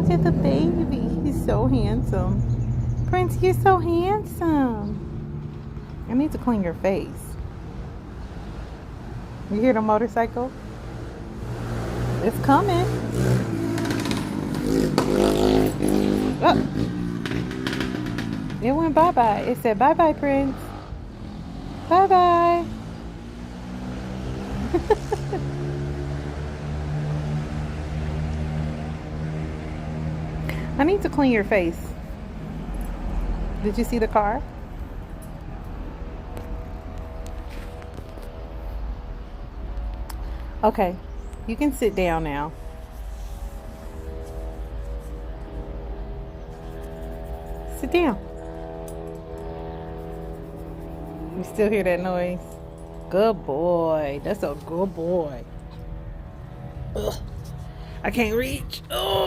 Look at the baby. He's so handsome. Prince, you're so handsome. I need to clean your face. You hear the motorcycle? It's coming. Oh. It went bye-bye. It said bye-bye, Prince. Bye-bye. I need to clean your face. Did you see the car? Okay, you can sit down now. Sit down. You still hear that noise? Good boy. That's a good boy. Ugh. I can't reach. Oh.